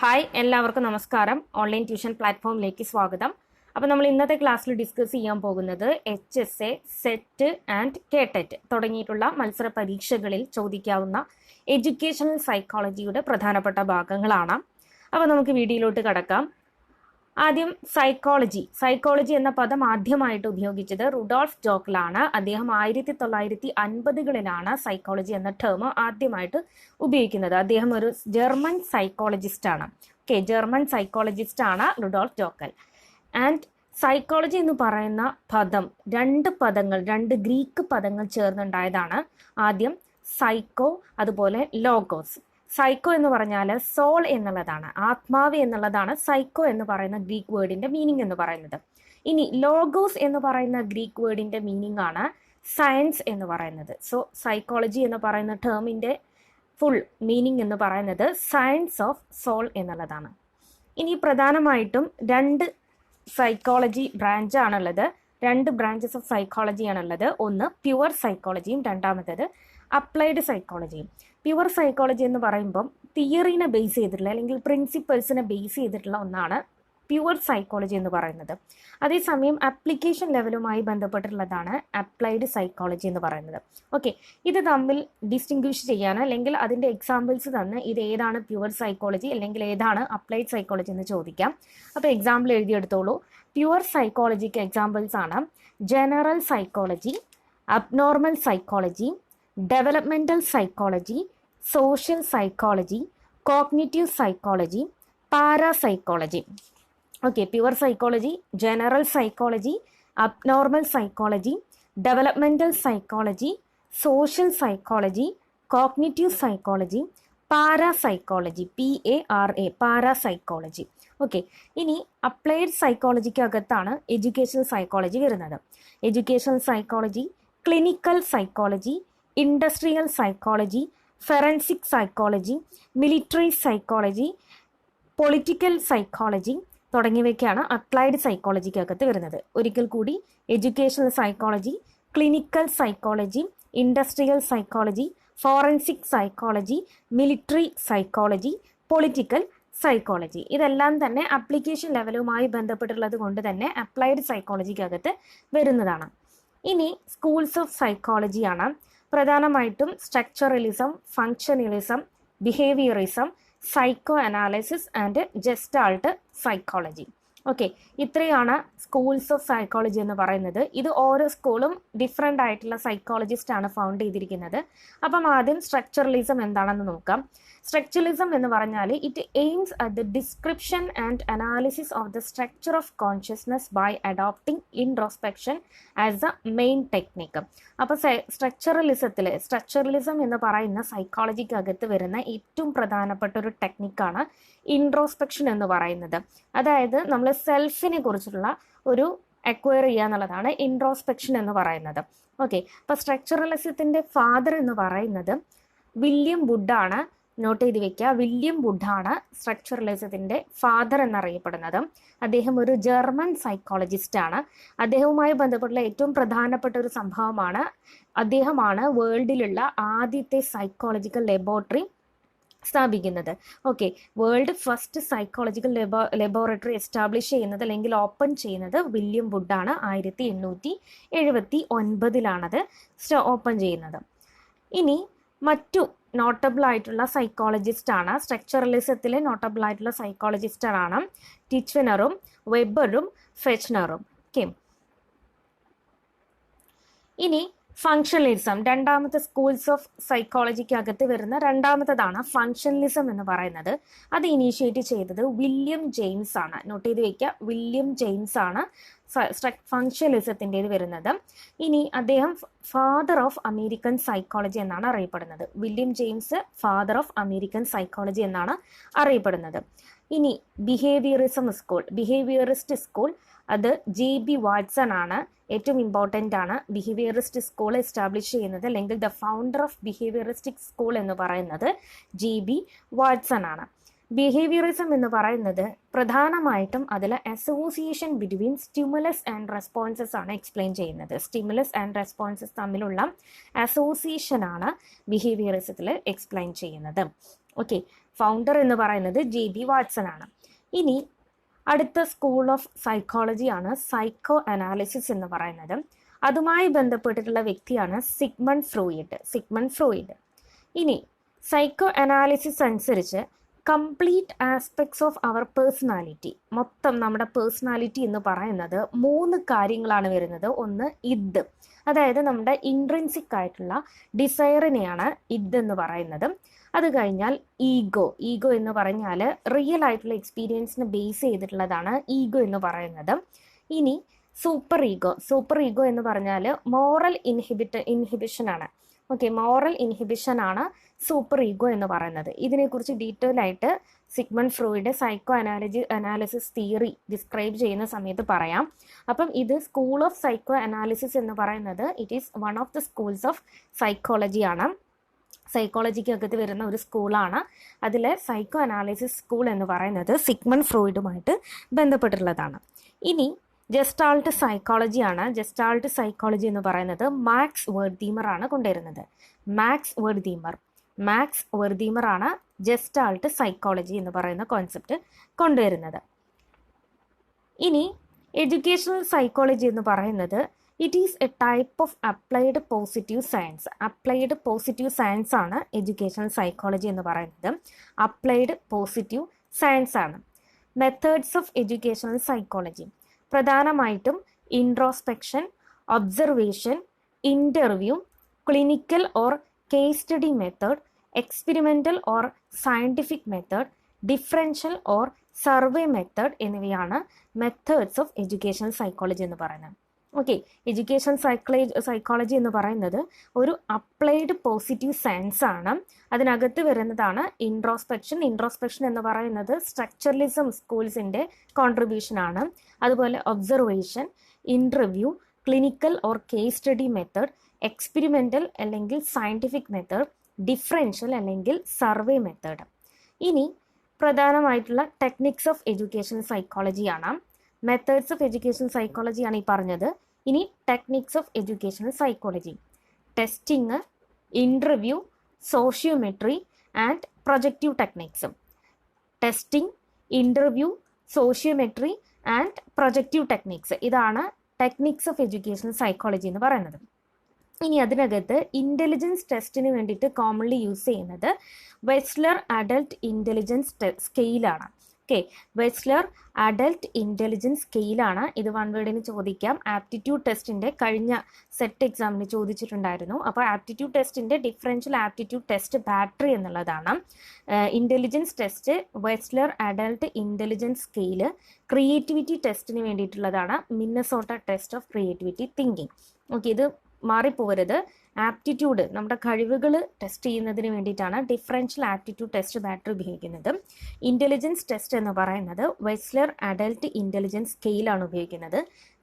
Hi, എല്ലാവർക്കും നമസ്കാരം. Online tuition പ്ലാറ്റ്ഫോമിലേക്ക് സ്വാഗതം. അപ്പോൾ നമ്മൾ ഇന്നത്തെ ക്ലാസ്സിൽ ഡിസ്കസ് ചെയ്യാൻ പോകുന്നത് HSA, സെറ്റ് ആൻഡ് KTET തുടങ്ങിയിട്ടുള്ള മത്സര പരീക്ഷകളിൽ ചോദിക്കാവുന്ന എഡ്യൂക്കേഷണൽ സൈക്കോളജിയുടെ പ്രധാനപ്പെട്ട ഭാഗങ്ങളാണ്. അപ്പോൾ നമുക്ക് വീഡിയോയിലോട്ട് കടക്കാം. ആദ്യം സൈക്കോളജി എന്ന പദം ആദ്യമായിട്ട് ഉപയോഗിച്ചത് റുഡോൾഫ് ജോക്കലാണ്. അദ്ദേഹം 1950കളിലാണ് സൈക്കോളജി എന്ന ടേം ആദ്യമായിട്ട് ഉപയോഗിക്കുന്നത്. അദ്ദേഹം ഒരു ജർമ്മൻ സൈക്കോളജിസ്റ്റ് ആണ്. ജർമ്മൻ സൈക്കോളജിസ്റ്റ് ആണ് റുഡോൾഫ് ജോക്കൽ. ആൻഡ് സൈക്കോളജി എന്ന് പറയുന്ന പദം രണ്ട് ഗ്രീക്ക് പദങ്ങൾ ചേർന്നുണ്ടായതാണ്. ആദ്യം സൈക്കോ, അതുപോലെ ലോഗോസ്. സൈക്കോ എന്ന് പറഞ്ഞാൽ സോൾ എന്നുള്ളതാണ്, ആത്മാവ് എന്നുള്ളതാണ് സൈക്കോ എന്ന് പറയുന്ന ഗ്രീക്ക് വേർഡിന്റെ മീനിങ് എന്ന് പറയുന്നത്. ഇനി ലോഗോസ് എന്ന് പറയുന്ന ഗ്രീക്ക് വേർഡിന്റെ മീനിങ് ആണ് സയൻസ് എന്ന് പറയുന്നത്. സോ സൈക്കോളജി എന്ന് പറയുന്ന ടേമിന്റെ ഫുൾ മീനിങ് എന്ന് പറയുന്നത് സയൻസ് ഓഫ് സോൾ എന്നുള്ളതാണ്. ഇനി പ്രധാനമായിട്ടും രണ്ട് സൈക്കോളജി ബ്രാഞ്ചാണുള്ളത്, രണ്ട് ബ്രാഞ്ചസ് ഓഫ് സൈക്കോളജിയാണുള്ളത്. ഒന്ന് പ്യുവർ സൈക്കോളജിയും രണ്ടാമത്തേത് അപ്ലൈഡ് സൈക്കോളജിയും. പ്യുവർ സൈക്കോളജി എന്ന് പറയുമ്പം തിയറിനെ ബേസ് ചെയ്തിട്ടുള്ള അല്ലെങ്കിൽ പ്രിൻസിപ്പിൾസിനെ ബേസ് ചെയ്തിട്ടുള്ള ഒന്നാണ് പ്യുവർ സൈക്കോളജി എന്ന് പറയുന്നത്. അതേസമയം ആപ്ലിക്കേഷൻ ലെവലുമായി ബന്ധപ്പെട്ടുള്ളതാണ് അപ്ലൈഡ് സൈക്കോളജി എന്ന് പറയുന്നത്. ഇത് തമ്മിൽ ഡിസ്റ്റിങ്വിഷ് ചെയ്യാൻ അല്ലെങ്കിൽ അതിൻ്റെ എക്സാമ്പിൾസ് തന്ന് ഇത് ഏതാണ് പ്യുവർ സൈക്കോളജി അല്ലെങ്കിൽ ഏതാണ് അപ്ലൈഡ് സൈക്കോളജി എന്ന് ചോദിക്കാം. അപ്പോൾ എക്സാമ്പിൾ എഴുതിയെടുത്തോളൂ. പ്യുവർ സൈക്കോളജിക്ക് എക്സാമ്പിൾസ് ആണ് general psychology, abnormal psychology, developmental psychology, social psychology, cognitive psychology, parapsychology. Pure psychology, general psychology, abnormal psychology, developmental psychology, social psychology, cognitive psychology, parapsychology, PARA, parapsychology. ഇനി applied സൈക്കോളജിക്കകത്താണ് educational psychology വരുന്നത്. Educational psychology, clinical psychology, industrial psychology, forensic psychology, military psychology, political psychology തുടങ്ങിയവയ്ക്കാണ് applied സൈക്കോളജിക്കകത്ത് വരുന്നത്. ഒരിക്കൽ കൂടി, educational psychology, clinical psychology, industrial psychology, forensic psychology, military psychology, political psychology. ഇതെല്ലാം തന്നെ ആപ്ലിക്കേഷൻ ലെവലുമായി ബന്ധപ്പെട്ടുള്ളത് കൊണ്ട് തന്നെ അപ്ലൈഡ് സൈക്കോളജിക്കകത്ത് വരുന്നതാണ്. ഇനി സ്കൂൾസ് ഓഫ് സൈക്കോളജിയാണ്. പ്രധാനമായിട്ടും structuralism, functionalism, behaviourism, psycho analysis and gestalt psychology. ഇത്രയാണ് സ്കൂൾസ് ഓഫ് സൈക്കോളജി എന്ന് പറയുന്നത്. ഇത് ഓരോ സ്കൂളും ഡിഫറെൻ്റ് ആയിട്ടുള്ള സൈക്കോളജിസ്റ്റ് ആണ് ഫൗണ്ട് ചെയ്തിരിക്കുന്നത്. അപ്പം ആദ്യം സ്ട്രക്ചറലിസം എന്താണെന്ന് നോക്കാം. സ്ട്രക്ചറലിസം എന്ന് പറഞ്ഞാൽ it aims at the description and analysis of the structure of consciousness by adopting introspection as a main technique. അപ്പോൾ സ്ട്രക്ചറലിസം എന്ന് പറയുന്ന സൈക്കോളജിക്കകത്ത് വരുന്ന ഏറ്റവും പ്രധാനപ്പെട്ട ഒരു ടെക്നിക്കാണ് ഇൻട്രോസ്പെക്ഷൻ എന്ന് പറയുന്നത്. അതായത് നമ്മൾ സെൽഫിനെ കുറിച്ചുള്ള ഒരു അക്വയർ ചെയ്യുക എന്നുള്ളതാണ് ഇൻട്രോസ്പെക്ഷൻ എന്ന് പറയുന്നത്. അപ്പോൾ സ്ട്രക്ചറലിസത്തിൻ്റെ ഫാദർ എന്ന് പറയുന്നത് വില്യം വുഡാണ്. നോട്ട് ചെയ്ത് വെക്കുക, വില്യം വുഡാണ് സ്ട്രക്ചറലിസത്തിൻ്റെ ഫാദർ എന്നറിയപ്പെടുന്നത്. അദ്ദേഹം ഒരു ജർമ്മൻ സൈക്കോളജിസ്റ്റ് ആണ്. അദ്ദേഹവുമായി ബന്ധപ്പെട്ടുള്ള ഏറ്റവും പ്രധാനപ്പെട്ട ഒരു സംഭവമാണ് അദ്ദേഹമാണ് വേൾഡിലുള്ള ആദ്യത്തെ സൈക്കോളജിക്കൽ ലബോറട്ടറി സ്ഥാപിക്കുന്നത്. World first psychological laboratory establish ചെയ്യുന്നത് അല്ലെങ്കിൽ ഓപ്പൺ ചെയ്യുന്നത് വില്യം വുഡാണ്. 1879 ഓപ്പൺ ചെയ്യുന്നത്. ഇനി മറ്റു നോട്ടബിൾ ആയിട്ടുള്ള സൈക്കോളജിസ്റ്റ് ആണ്, സ്ട്രക്ചറലിസത്തിലെ നോട്ടബിൾ ആയിട്ടുള്ള സൈക്കോളജിസ്റ്റാണ് ടിച്വനറും വെബറും ഫെച്നറും. ഇനി ഫങ്ഷണലിസം, രണ്ടാമത്തെ സ്കൂൾസ് ഓഫ് സൈക്കോളജിക്കകത്ത് വരുന്ന രണ്ടാമത്തതാണ് ഫങ്ഷണലിസം എന്ന് പറയുന്നത്. അത് ഇനീഷ്യേറ്റ് ചെയ്തത് വില്യം ജെയിംസ് ആണ്. നോട്ട് ചെയ്ത് വയ്ക്കുക, വില്യം ജെയിംസ് ആണ് ഫങ്ഷണലിസത്തിൻ്റെത് വരുന്നത്. ഇനി അദ്ദേഹം ഫാദർ ഓഫ് അമേരിക്കൻ സൈക്കോളജി എന്നാണ് അറിയപ്പെടുന്നത്. William James father of American psychology എന്നാണ് അറിയപ്പെടുന്നത്. ഇനി ബിഹേവിയറിസ്റ്റ് സ്കൂൾ അത് JB വാട്സൺ ആണ്. ഏറ്റവും ഇമ്പോർട്ടൻ്റ് ആണ് ബിഹേവിയറിസ്റ്റ് സ്കൂൾ എസ്റ്റാബ്ലിഷ് ചെയ്യുന്നത് അല്ലെങ്കിൽ the founder of behaviouristic school എന്ന് പറയുന്നത് JB വാട്സൺ ആണ്. ബിഹേവിയറിസം എന്ന് പറയുന്നത് പ്രധാനമായിട്ടും അതിൽ association between stimulus and responses ആണ് എക്സ്പ്ലെയിൻ ചെയ്യുന്നത്. സ്റ്റിമുലസ് ആൻഡ് റെസ്പോൺസസ് തമ്മിലുള്ള അസോസിയേഷൻ ആണ് ബിഹേവിയറിസത്തിൽ എക്സ്പ്ലെയിൻ ചെയ്യുന്നത്. ഫൗണ്ടർ എന്ന് പറയുന്നത് JB വാട്സൺ ആണ്. ഇനി അടുത്ത സ്കൂൾ ഓഫ് സൈക്കോളജിയാണ് സൈക്കോ അനാലിസിസ് എന്ന് പറയുന്നത്. അതുമായി ബന്ധപ്പെട്ടിട്ടുള്ള വ്യക്തിയാണ് സിഗ്മണ്ട് ഫ്രോയിഡ്. ഇനി സൈക്കോ അനാലിസിസ് അനുസരിച്ച് complete aspects of our personality, മൊത്തം നമ്മുടെ പേഴ്സണാലിറ്റി എന്ന് പറയുന്നത് 3 കാര്യങ്ങളാണ് വരുന്നത്. ഒന്ന് ഇദ്, അതായത് നമ്മുടെ ഇൻട്രിൻസിക് ആയിട്ടുള്ള ഡിസയറിനെയാണ് ഇദ് എന്ന് പറയുന്നത്. അത് കഴിഞ്ഞാൽ ഈഗോ എന്ന് പറഞ്ഞാൽ റിയൽ ആയിട്ടുള്ള എക്സ്പീരിയൻസിനെ ബേസ് ചെയ്തിട്ടുള്ളതാണ് ഈഗോ എന്ന് പറയുന്നത്. ഇനി സൂപ്പർ ഈഗോ എന്ന് പറഞ്ഞാൽ മോറൽ ഇൻഹിബിഷൻ ആണ്. ഓക്കെ, മോറൽ ഇൻഹിബിഷൻ ആണ് സൂപ്പർ ഈഗോ എന്ന് പറയുന്നത്. ഇതിനെക്കുറിച്ച് ഡീറ്റെയിൽ ആയിട്ട് Sigmund Freud psycho analysis theory describe ചെയ്യുന്ന സമയത്ത് പറയാം. അപ്പം ഇത് സ്കൂൾ ഓഫ് സൈക്കോ അനാലിസിസ് എന്ന് പറയുന്നത് it is one of the schools of സൈക്കോളജിയാണ്. സൈക്കോളജിക്കകത്ത് വരുന്ന ഒരു സ്കൂളാണ്. അതിൽ സൈക്കോ അനാലിസിസ് സ്കൂൾ എന്ന് പറയുന്നത് സിഗ്മണ്ട് ഫ്രോയിഡുമായിട്ട് ബന്ധപ്പെട്ടിട്ടുള്ളതാണ്. ഇനി ജസ്റ്റാൾട്ട് സൈക്കോളജിയാണ്. ജസ്റ്റാൾട്ട് സൈക്കോളജി എന്ന് പറയുന്നത് മാക്സ് വെർദീമർ ആണ് കൊണ്ടുവരുന്നത്. മാക്സ് വെർദീമർ ആണ് ജസ്റ്റാൾട്ട് സൈക്കോളജി എന്ന് പറയുന്ന കോൺസെപ്റ്റ് കൊണ്ടുവരുന്നത്. ഇനി എഡ്യൂക്കേഷണൽ സൈക്കോളജി എന്ന് പറയുന്നത് it is A type of applied positive science ആണ് എഡ്യൂക്കേഷണൽ സൈക്കോളജി എന്ന് പറയുന്നത്. അപ്ലൈഡ് പോസിറ്റീവ് സയൻസ് ആണ്. മെത്തേഡ്സ് ഓഫ് എഡ്യൂക്കേഷണൽ സൈക്കോളജി പ്രധാനമായിട്ടും introspection, observation, interview, clinical or case study method, experimental or scientific method, differential or survey method എന്നിവയാണ് methods of educational psychology എന്ന് പറയുന്നത്. Okay, education psychology എന്ന് പറയുന്നത് ഒരു അപ്ലൈഡ് പോസിറ്റീവ് സയൻസ് ആണ്. അതിനകത്ത് വരുന്നതാണ് ഇൻട്രോസ്പെക്ഷൻ എന്ന് പറയുന്നത് സ്ട്രക്ചറലിസം സ്കൂൾസിൻ്റെ കോൺട്രിബ്യൂഷൻ ആണ്. അതുപോലെ observation, interview, clinical or case study method, experimental അല്ലെങ്കിൽ സയൻറ്റിഫിക് മെത്തേഡ്, ഡിഫറൻഷ്യൽ അല്ലെങ്കിൽ സർവേ മെത്തേഡ്. ഇനി പ്രധാനമായിട്ടുള്ള ടെക്നിക്സ് ഓഫ് എഡ്യൂക്കേഷൻ സൈക്കോളജിയാണ്. മെത്തേഡ്സ് ഓഫ് എഡ്യൂക്കേഷൻ സൈക്കോളജിയാണ് ഈ പറഞ്ഞത്. ഇനി techniques of educational psychology: testing, interview, sociometry and projective techniques. Testing, interview, sociometry and projective techniques, ഇതാണ് ടെക്നിക്സ് ഓഫ് എഡ്യൂക്കേഷണൽ സൈക്കോളജി എന്ന് പറയുന്നത്. ഇനി അതിനകത്ത് ഇൻ്റലിജൻസ് ടെസ്റ്റിന് വേണ്ടിയിട്ട് കോമൺലി യൂസ് ചെയ്യുന്നത് വെസ്ലർ അഡൽട്ട് ഇൻ്റലിജൻസ് സ്കെയിലാണ്. ഓക്കെ, വെസ്ലർ അഡൽട്ട് ഇൻ്റലിജൻസ് സ്കെയിലാണ്. ഇത് വൺ വേർഡിന് ചോദിക്കാം. ആപ്റ്റിറ്റ്യൂഡ് ടെസ്റ്റിൻ്റെ കഴിഞ്ഞ സെറ്റ് എക്സാമിന് ചോദിച്ചിട്ടുണ്ടായിരുന്നു. അപ്പോൾ ആപ്റ്റിറ്റ്യൂഡ് ടെസ്റ്റിൻ്റെ ഡിഫറൻഷ്യൽ ആപ്റ്റിറ്റ്യൂഡ് ടെസ്റ്റ് ബാറ്ററി എന്നുള്ളതാണ്. Intelligence test Wechsler adult intelligence scale. Creativity ടെസ്റ്റിന് വേണ്ടിയിട്ടുള്ളതാണ് Minnesota test of creativity thinking. Okay, ഇത് മാറിപ്പോകരുത്. ആപ്റ്റിറ്റ്യൂഡ്, നമ്മുടെ കഴിവുകൾ ടെസ്റ്റ് ചെയ്യുന്നതിന് വേണ്ടിയിട്ടാണ് ഡിഫറൻഷ്യൽ ആപ്റ്റിറ്റ്യൂഡ് ടെസ്റ്റ് ബാറ്ററി ഉപയോഗിക്കുന്നത്. ഇൻ്റലിജൻസ് ടെസ്റ്റ് എന്ന് പറയുന്നത് വെസ്ലർ അഡൽട്ട് ഇൻ്റലിജൻസ് സ്കെയിലാണ് ഉപയോഗിക്കുന്നത്.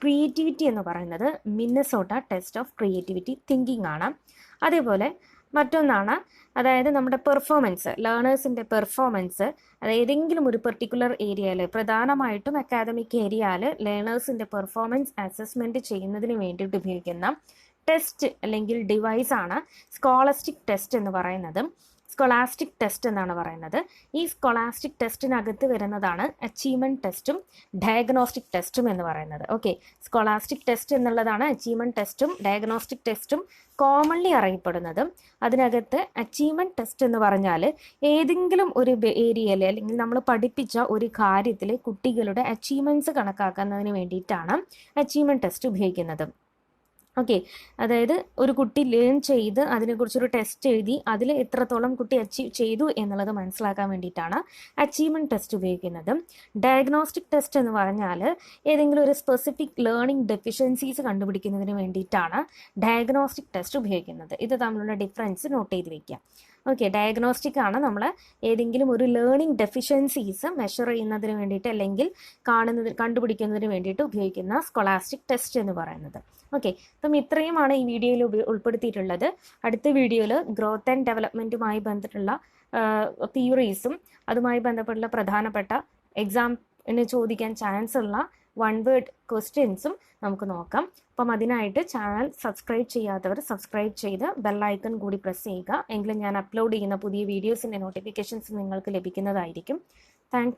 ക്രിയേറ്റിവിറ്റി എന്ന് പറയുന്നത് Minnesota test of creativity thinking ആണ്. അതേപോലെ മറ്റൊന്നാണ്, അതായത് നമ്മുടെ പെർഫോമൻസ്, ലേണേഴ്സിൻ്റെ പെർഫോമൻസ്, അത് ഏതെങ്കിലും ഒരു പെർട്ടിക്കുലർ ഏരിയയിൽ, പ്രധാനമായിട്ടും അക്കാദമിക് ഏരിയയിൽ ലേണേഴ്സിൻ്റെ പെർഫോമൻസ് അസസ്മെൻറ്റ് ചെയ്യുന്നതിന് വേണ്ടിയിട്ട് ഉപയോഗിക്കുന്ന ടെസ്റ്റ് അല്ലെങ്കിൽ ഡിവൈസ് ആണ് സ്കോളസ്റ്റിക് ടെസ്റ്റ് എന്ന് പറയുന്നത്. സ്കോളാസ്റ്റിക് ടെസ്റ്റ് എന്നാണ് പറയുന്നത്. ഈ സ്കോളാസ്റ്റിക് ടെസ്റ്റിനകത്ത് വരുന്നതാണ് അച്ചീവ്മെൻറ്റ് ടെസ്റ്റും ഡയഗ്നോസ്റ്റിക് ടെസ്റ്റും എന്ന് പറയുന്നത്. ഓക്കെ, സ്കോളാസ്റ്റിക് ടെസ്റ്റ് എന്നുള്ളതാണ് അച്ചീവ്മെൻറ്റ് ടെസ്റ്റും ഡയഗ്നോസ്റ്റിക് ടെസ്റ്റും കോമൺലി അറിയപ്പെടുന്നത്. അതിനകത്ത് അച്ചീവ്മെൻറ്റ് ടെസ്റ്റ് എന്ന് പറഞ്ഞാൽ ഏതെങ്കിലും ഒരു ഏരിയയിൽ അല്ലെങ്കിൽ നമ്മൾ പഠിപ്പിച്ച ഒരു കാര്യത്തിൽ കുട്ടികളുടെ അച്ചീവ്മെൻറ്റ്സ് കണക്കാക്കുന്നതിന് വേണ്ടിയിട്ടാണ് അച്ചീവ്മെൻറ്റ് ടെസ്റ്റ് ഉപയോഗിക്കുന്നത്. ഓക്കെ, അതായത് ഒരു കുട്ടി ലേൺ ചെയ്ത് അതിനെക്കുറിച്ചൊരു ടെസ്റ്റ് എഴുതി അതിൽ എത്രത്തോളം കുട്ടി അച്ചീവ് ചെയ്തു എന്നുള്ളത് മനസ്സിലാക്കാൻ വേണ്ടിയിട്ടാണ് അച്ചീവ്മെൻറ്റ് ടെസ്റ്റ് ഉപയോഗിക്കുന്നത്. ഡയഗ്നോസ്റ്റിക് ടെസ്റ്റ് എന്ന് പറഞ്ഞാൽ ഏതെങ്കിലും ഒരു സ്പെസിഫിക് ലേണിംഗ് ഡെഫിഷ്യൻസീസ് കണ്ടുപിടിക്കുന്നതിന് വേണ്ടിയിട്ടാണ് ഡയഗ്നോസ്റ്റിക് ടെസ്റ്റ് ഉപയോഗിക്കുന്നത്. ഇത് തമ്മിലുള്ള ഡിഫറൻസ് നോട്ട് ചെയ്ത് വയ്ക്കുക. ഓക്കെ, ഡയഗ്നോസ്റ്റിക് ആണ് നമ്മൾ ഏതെങ്കിലും ഒരു ലേണിംഗ് ഡെഫിഷ്യൻസീസ് മെഷർ ചെയ്യുന്നതിന് വേണ്ടിയിട്ട് അല്ലെങ്കിൽ കണ്ടുപിടിക്കുന്നതിന് വേണ്ടിയിട്ട് ഉപയോഗിക്കുന്ന സ്കോളാസ്റ്റിക് ടെസ്റ്റ് എന്ന് പറയുന്നത്. ഓക്കെ, അപ്പം ഇത്രയുമാണ് ഈ വീഡിയോയിൽ ഉൾപ്പെടുത്തിയിട്ടുള്ളത്. അടുത്ത വീഡിയോയിൽ ഗ്രോത്ത് ആൻഡ് ഡെവലപ്മെൻറ്റുമായി ബന്ധപ്പെട്ടുള്ള തിയറീസും അതുമായി ബന്ധപ്പെട്ടുള്ള പ്രധാനപ്പെട്ട എക്സാമിന് ചോദിക്കാൻ ചാൻസ് ഉള്ള വൺ വേർഡ് ക്വസ്റ്റ്യൻസും നമുക്ക് നോക്കാം. അപ്പം അതിനായിട്ട് ചാനൽ സബ്സ്ക്രൈബ് ചെയ്യാത്തവർ സബ്സ്ക്രൈബ് ചെയ്ത് ബെല്ലൈക്കൺ കൂടി പ്രസ് ചെയ്യുക. എങ്കിലും ഞാൻ അപ്ലോഡ് ചെയ്യുന്ന പുതിയ വീഡിയോസിൻ്റെ നോട്ടിഫിക്കേഷൻസ് നിങ്ങൾക്ക് ലഭിക്കുന്നതായിരിക്കും. താങ്ക്